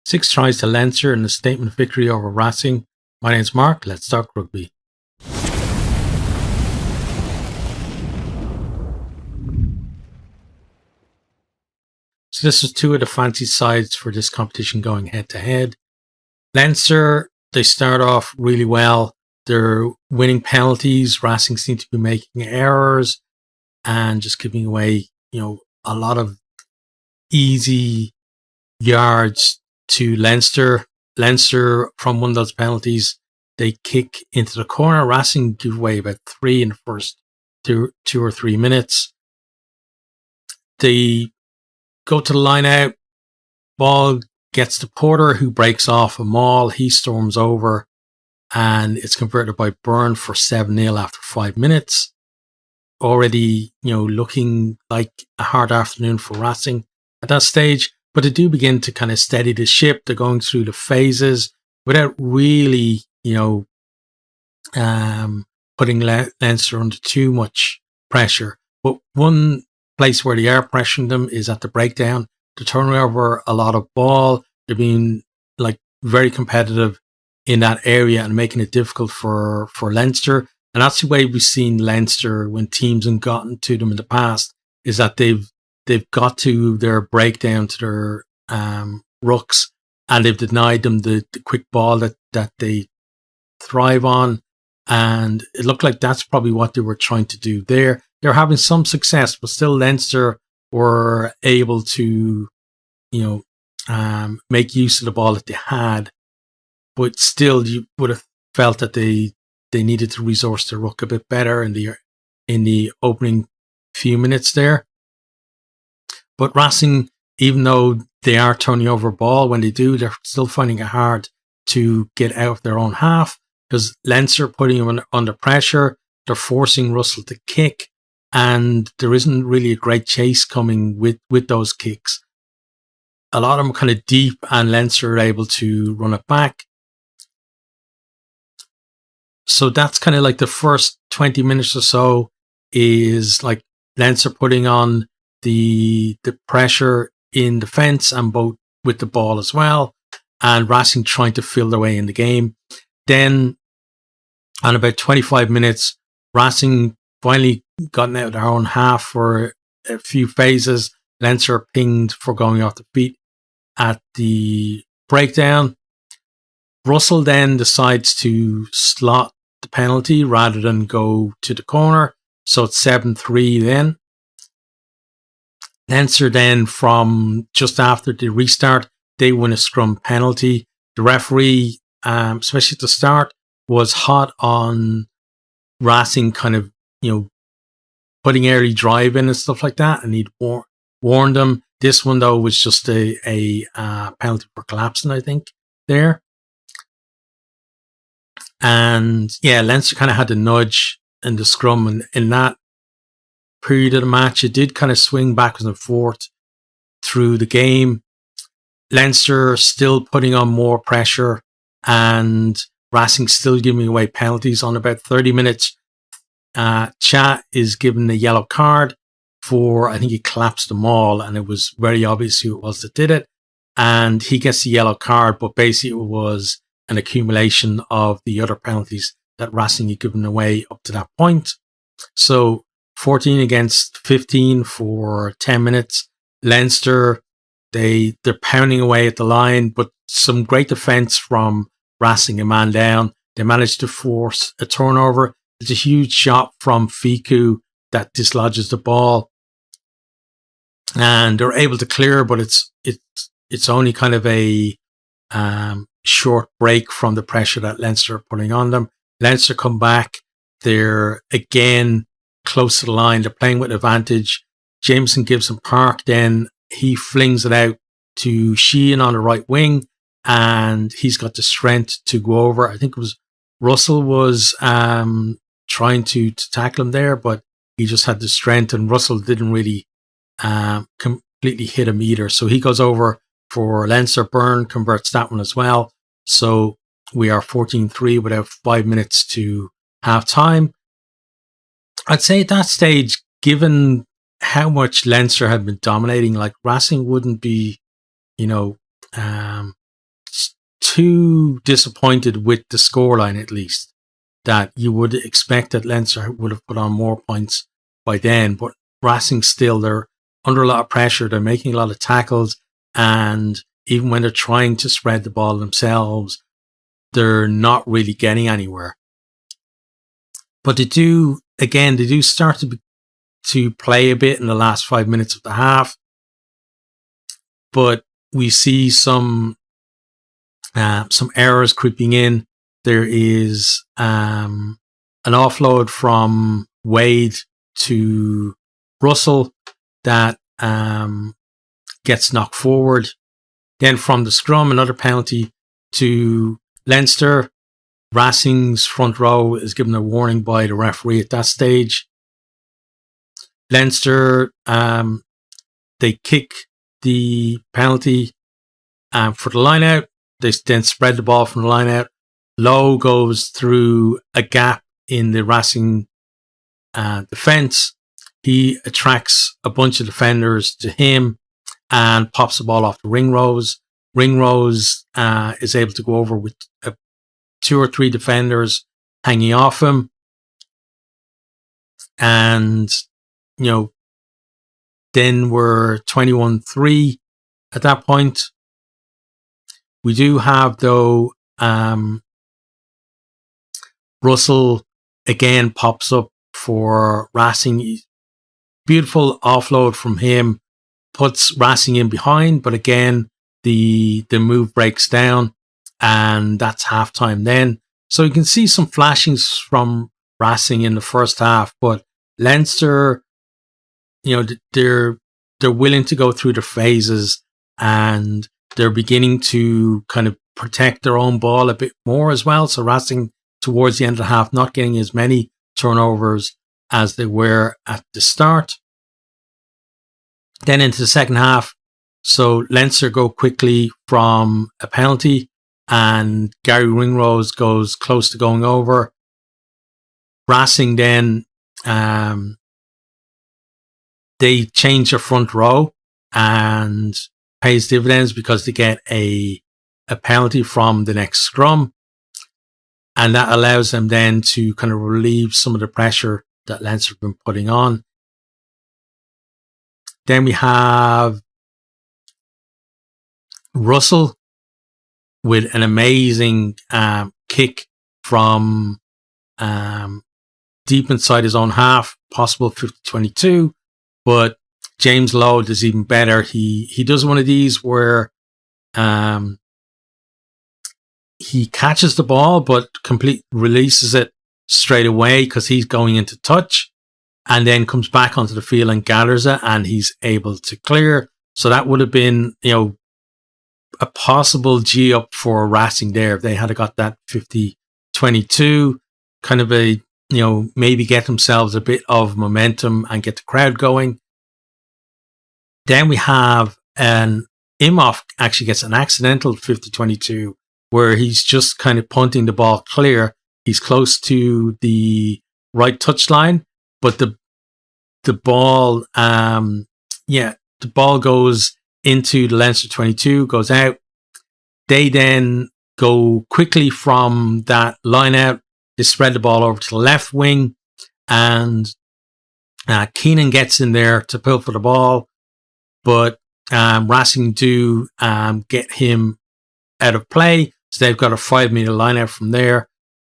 6 tries to Leinster in a statement victory over Racing. My name's Mark. Let's talk rugby. So this was two of the fancy sides for this competition going head to head. Leinster, they start off really well. They're winning penalties. Racing seem to be making errors and just giving away, a lot of easy yards to Leinster. Leinster, from one of those penalties, they kick into the corner. Racing give away about 3 in the first two or 3 minutes. They go to the line out. Ball gets to Porter, who breaks off a maul. He storms over, and it's converted by Byrne for 7-0 after 5 minutes. Already, looking like a hard afternoon for Racing at that stage. But they do begin to kind of steady the ship. They're going through the phases without really, putting Leinster under too much pressure. But one place where they are pressuring them is at the breakdown. They're turning over a lot of ball. They're being very competitive in that area and making it difficult for Leinster. And that's the way we've seen Leinster when teams have gotten to them in the past, is that they've got to their breakdown, to their rucks, and they've denied them the quick ball that they thrive on. And it looked like that's probably what they were trying to do there. They're having some success, but still Leinster were able to, make use of the ball that they had. But still, you would have felt that they needed to resource their ruck a bit better in the opening few minutes there. But Racing, even though they are turning over ball, when they do, they're still finding it hard to get out of their own half, because Leinster putting them under pressure. They're forcing Russell to kick, and there isn't really a great chase coming with those kicks. A lot of them are kind of deep, and Leinster are able to run it back. So that's kind of like the first 20 minutes or so is like Leinster putting on the pressure in defence and both with the ball as well, and Racing trying to feel their way in the game. Then on about 25 minutes, Racing finally gotten out of their own half for a few phases. Leinster pinged for going off the feet at the breakdown. Russell then decides to slot the penalty rather than go to the corner, so it's 7-3 then. Leinster then, from just after the restart, they win a scrum penalty. The referee, especially at the start, was hot on Racing kind of, putting early drive in and stuff like that, and he'd warned them. This one, though, was just a penalty for collapsing, I think, there. And yeah, Leinster kind of had the nudge in the scrum, and in that period of the match, it did kind of swing backwards and forth through the game. Leinster still putting on more pressure, and Racing still giving away penalties. On about 30 minutes, Chat is given a yellow card for, I think he collapsed the maul, and it was very obvious who it was that did it. And he gets the yellow card, but basically it was an accumulation of the other penalties that Racing had given away up to that point. So 14 against 15 for 10 minutes. Leinster, they're pounding away at the line, but some great defence from Racing, a man down. They managed to force a turnover. It's a huge shot from Fiku that dislodges the ball, and they're able to clear, but it's only kind of a short break from the pressure that Leinster are putting on them. Leinster come back. They're again close to the line. They're playing with advantage. Jameson Gibson Park, then he flings it out to Sheehan on the right wing, and he's got the strength to go over. I think it was Russell was trying to tackle him there, but he just had the strength, and Russell didn't really completely hit him either. So he goes over for Leinster. Byrne converts that one as well. So we are 14-3 without 5 minutes to half time. I'd say at that stage, given how much Leinster had been dominating, like Racing wouldn't be, too disappointed with the scoreline, at least, that you would expect that Leinster would have put on more points by then. But Racing still, they're under a lot of pressure. They're making a lot of tackles. And even when they're trying to spread the ball themselves, they're not really getting anywhere. But they do start to play a bit in the last 5 minutes of the half. But we see some errors creeping in. There is an offload from Wade to Russell that gets knocked forward. Then from the scrum, another penalty to Leinster. Racing's front row is given a warning by the referee at that stage. Leinster, they kick the penalty for the line out. They then spread the ball from the line out. Lowe goes through a gap in the Racing defence. He attracts a bunch of defenders to him and pops the ball off the Ringrose. Ringrose is able to go over with 2 or 3 defenders hanging off him. And, then we're 21-3 at that point. We do have, though, Russell again pops up for Racing. Beautiful offload from him, puts Racing in behind, but again, the move breaks down, and that's halftime then. So you can see some flashings from Racing in the first half, but Leinster, they're willing to go through the phases, and they're beginning to kind of protect their own ball a bit more as well. So Racing, towards the end of the half, not getting as many turnovers as they were at the start. Then into the second half, so Leinster go quickly from a penalty, and Gary Ringrose goes close to going over. Racing then, they change their front row and pays dividends because they get a penalty from the next scrum. And that allows them then to kind of relieve some of the pressure that Leinster have been putting on. Then we have Russell with an amazing kick from deep inside his own half, possible 50-22. But James Lowe does even better. He does one of these where he catches the ball, but releases it straight away because he's going into touch, and then comes back onto the field and gathers it, and he's able to clear. So that would have been, a possible G up for Racing there if they had got that 50-22, kind of a, maybe get themselves a bit of momentum and get the crowd going. Then we have Imhoff actually gets an accidental 50-22 where he's just kind of punting the ball clear. He's close to the right touchline, but the ball, the ball goes into the Leinster 22, goes out. They then go quickly from that line out. They spread the ball over to the left wing, and Keenan gets in there to pull for the ball, but Racing do get him out of play. So they've got a 5-meter line out from there.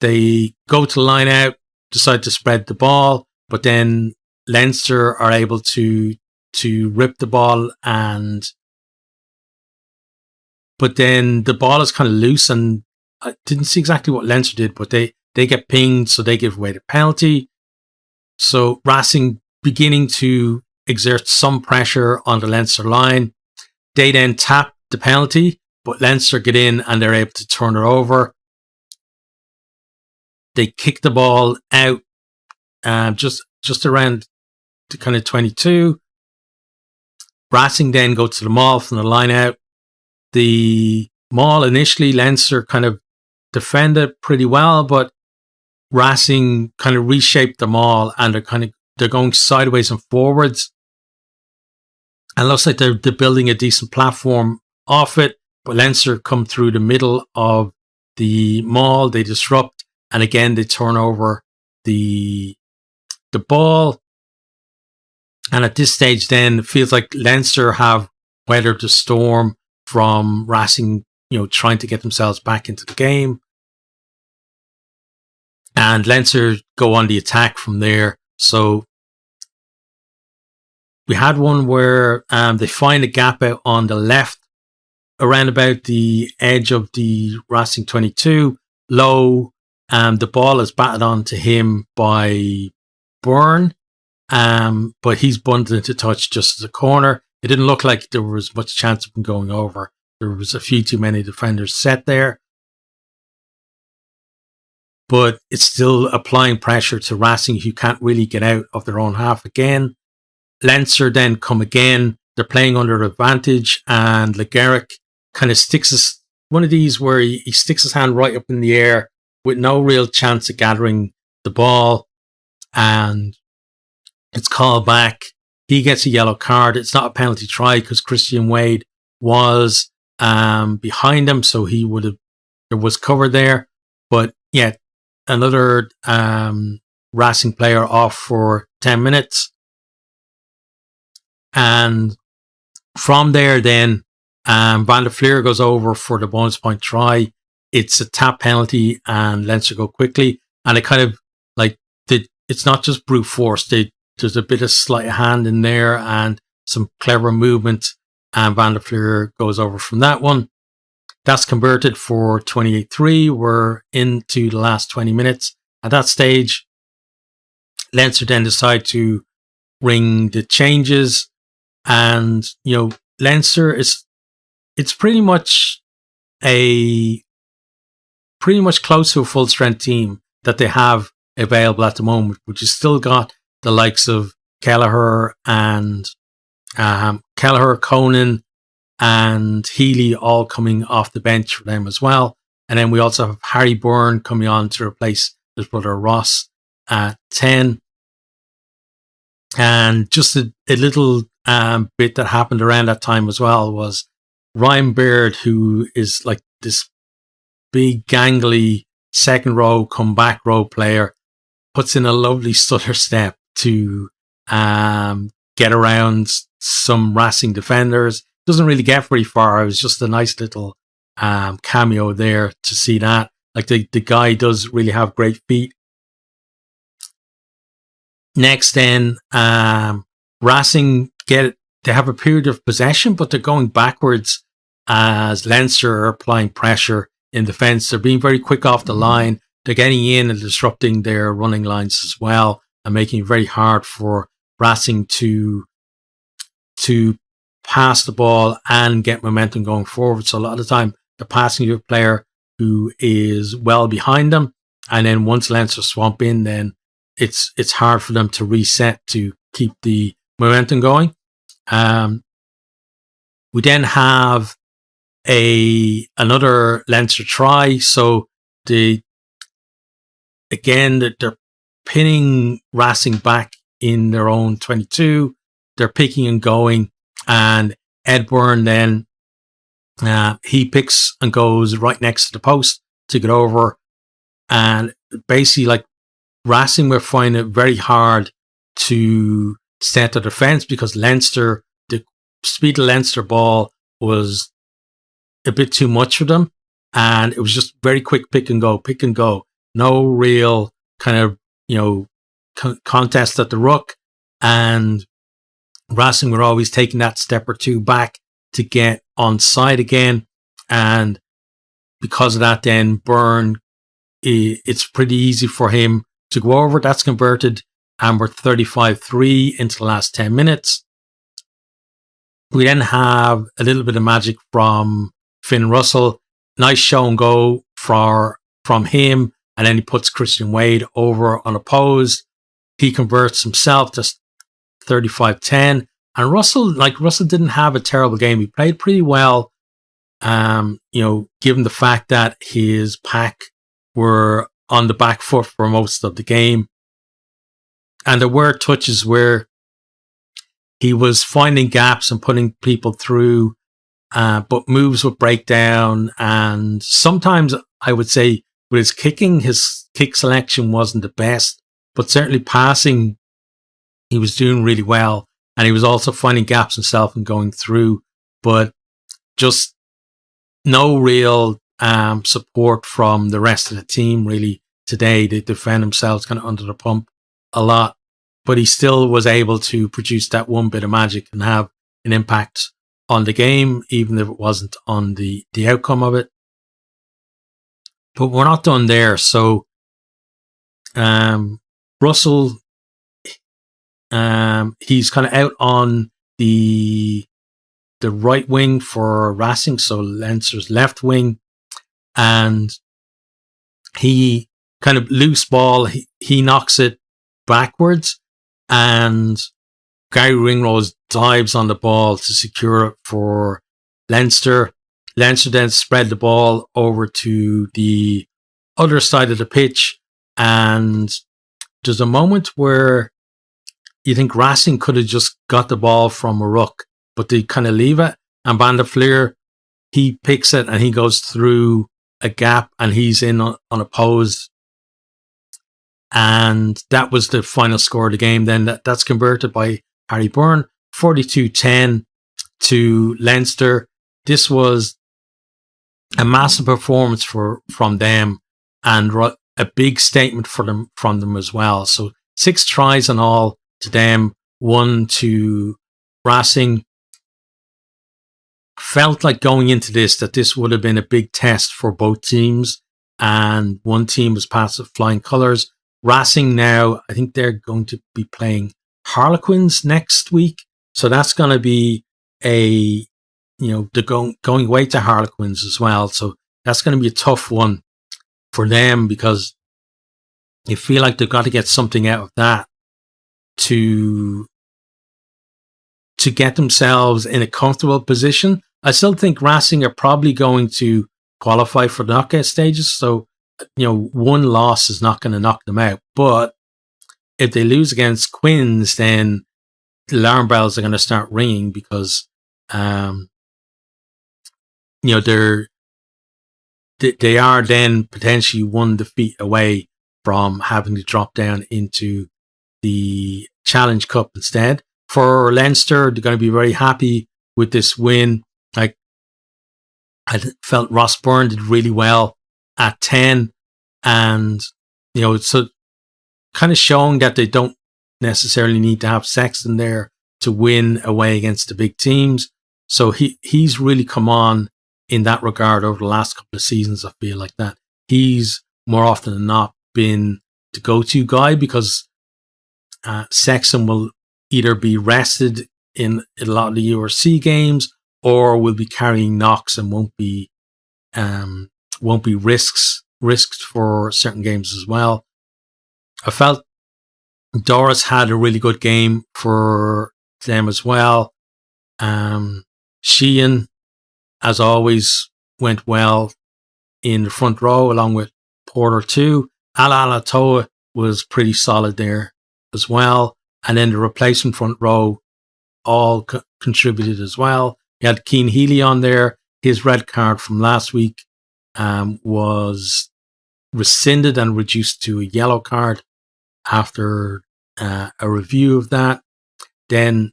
They go to line out, decide to spread the ball, but then Leinster are able to rip the ball, but then the ball is kind of loose, and I didn't see exactly what Leinster did, but they get pinged, so they give away the penalty. So Racing beginning to exert some pressure on the Leinster line. They then tap the penalty, but Leinster get in and they're able to turn it over. They kick the ball out just around the kind of 22. Racing then go to the maul from the line out. The maul initially, Leinster kind of defended pretty well, but Racing kind of reshaped the maul, and they're going sideways and forwards. And it looks like they're building a decent platform off it. but Leinster come through the middle of the maul, they disrupt, and again they turn over the ball. And at this stage then, it feels like Leinster have weathered the storm from Racing, trying to get themselves back into the game. And Leinster go on the attack from there. So we had one where they find a gap out on the left, around about the edge of the Racing 22. Low, the ball is batted on to him by Byrne, but he's bundled into touch just as a corner. It didn't look like there was much chance of him going over. There was a few too many defenders set there. But it's still applying pressure to Racing, who can't really get out of their own half again. Leinster then come again. They're playing under advantage, and LeGarrick kind of sticks one of these where he sticks his hand right up in the air with no real chance of gathering the ball, and it's called back. He gets a yellow card. It's not a penalty try because Christian Wade was behind him, so there was cover there. But yeah, another Racing player off for 10 minutes. And from there then, Van der Fleer goes over for the bonus point try. It's a tap penalty and Leinster go quickly. And it kind of it's not just brute force. There's a bit of sleight of hand in there and some clever movement. And Van der Fleer goes over from that one. That's converted for 28-3. We're into the last 20 minutes. At that stage, Leinster then decide to ring the changes. And, Leinster it's pretty much close to a full strength team that they have available at the moment, which has still got the likes of Kelleher and Conan and Healy all coming off the bench for them as well. And then we also have Harry Byrne coming on to replace his brother Ross at 10. And just a little bit that happened around that time as well was Ryan Baird, who is like this big gangly second row comeback row player, puts in a lovely stutter step to get around some Racing defenders. Doesn't really get very far. It was just a nice little cameo there to see that. Like the guy does really have great feet. Next then, Racing they have a period of possession, but they're going backwards as Leinster are applying pressure in defence. They're being very quick off the line. They're getting in and disrupting their running lines as well and making it very hard for Racing to pass the ball and get momentum going forward. So a lot of the time they're passing to a player who is well behind them. And then once Leinster swamp in, then it's hard for them to reset to keep the momentum going. We then have another Leinster try. So they're pinning Racing back in their own 22. They're picking and going, and Ed Byrne then he picks and goes right next to the post to get over, and basically Racing were finding it very hard to set their defence because Leinster, the speed of Leinster ball was a bit too much for them, and it was just very quick pick and go. No real kind of contest at the ruck, and Racing were always taking that step or two back to get on side again, and because of that, then Byrne, it's pretty easy for him to go over. That's converted, and we're 35-3 into the last 10 minutes. We then have a little bit of magic from Finn Russell. Nice show and go from him, and then he puts Christian Wade over unopposed. He converts himself to 35-10. And Russell didn't have a terrible game. He played pretty well, given the fact that his pack were on the back foot for most of the game. And there were touches where he was finding gaps and putting people through but moves would break down. And sometimes I would say with his kicking, his kick selection wasn't the best, but certainly passing, he was doing really well. And he was also finding gaps himself and going through, but just no real support from the rest of the team really today. They defend themselves kind of under the pump a lot, but he still was able to produce that one bit of magic and have an impact on the game, even if it wasn't on the outcome of it. But we're not done there. So Russell, he's kind of out on the right wing for Racing, so Leinster's left wing, and he kind of loose ball, he knocks it backwards, and Gary Ringrose dives on the ball to secure it for Leinster. Leinster then spread the ball over to the other side of the pitch, and there's a moment where you think Racing could have just got the ball from a ruck, but they kind of leave it, and Van der Fleer, he picks it and he goes through a gap and he's in unopposed. And that was the final score of the game. Then that's converted by Harry Byrne, 42-10 to Leinster. This was a massive performance from them, and a big statement from them as well. So 6 tries in all to them, 1 to Racing. Felt like going into that this would have been a big test for both teams, and one team was past with flying colours. Racing now, I think they're going to be playing Harlequins next week, so that's going to be they're going away to Harlequins as well, so that's going to be a tough one for them, because they feel like they've got to get something out of that to get themselves in a comfortable position. I still think Racing are probably going to qualify for the knockout stages, so one loss is not going to knock them out. But if they lose against Quins, then the alarm bells are going to start ringing, because they are then potentially one defeat away from having to drop down into the Challenge Cup instead. For Leinster, they're going to be very happy with this win. Like, I felt Ross Byrne did really well at 10, and so kind of showing that they don't necessarily need to have Sexton there to win away against the big teams. So he's really come on in that regard over the last couple of seasons. I feel like that he's more often than not been the go-to guy, because Sexton will either be rested in a lot of the URC games, or will be carrying knocks and won't be risked for certain games as well. I felt Doris had a really good game for them as well. Sheehan, as always, went well in the front row along with Porter too. Ala Toa was pretty solid there as well. And then the replacement front row all contributed as well. You had Keane Healy on there. His red card from last week was rescinded and reduced to a yellow card after a review of that. Then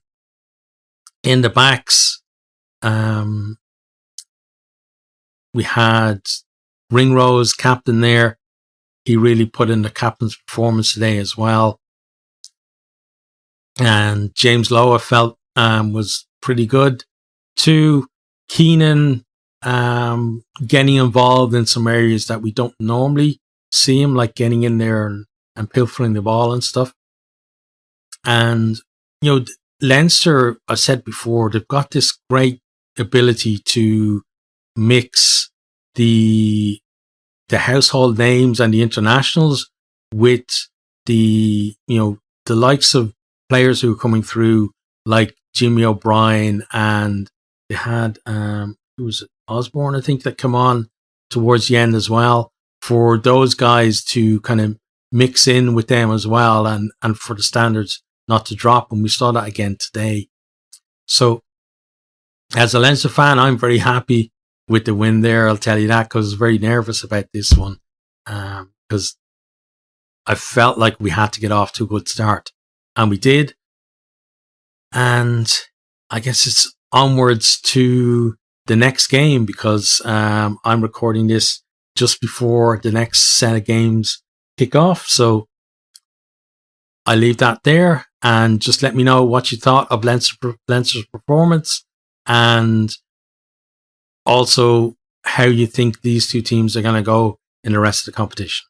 in the backs, we had Ringrose, captain there. He really put in the captain's performance today as well. And James Lowe felt was pretty good too. Keenan getting involved in some areas that we don't normally see him, like getting in there and pilfering the ball and stuff. And Leinster, I said before, they've got this great ability to mix the household names and the internationals with the likes of players who are coming through, like Jimmy O'Brien, and they had who was it, Osborne, I think, that come on towards the end as well, for those guys to kind of mix in with them as well, and for the standards not to drop. And we saw that again today. So as a Leinster fan, I'm very happy with the win there. I'll tell you that, because I was very nervous about this one, because I felt like we had to get off to a good start, and we did. And I guess it's onwards to the next game, because I'm recording this just before the next set of games kick off. So I leave that there, and just let me know what you thought of Leinster's performance, and also how you think these two teams are going to go in the rest of the competition.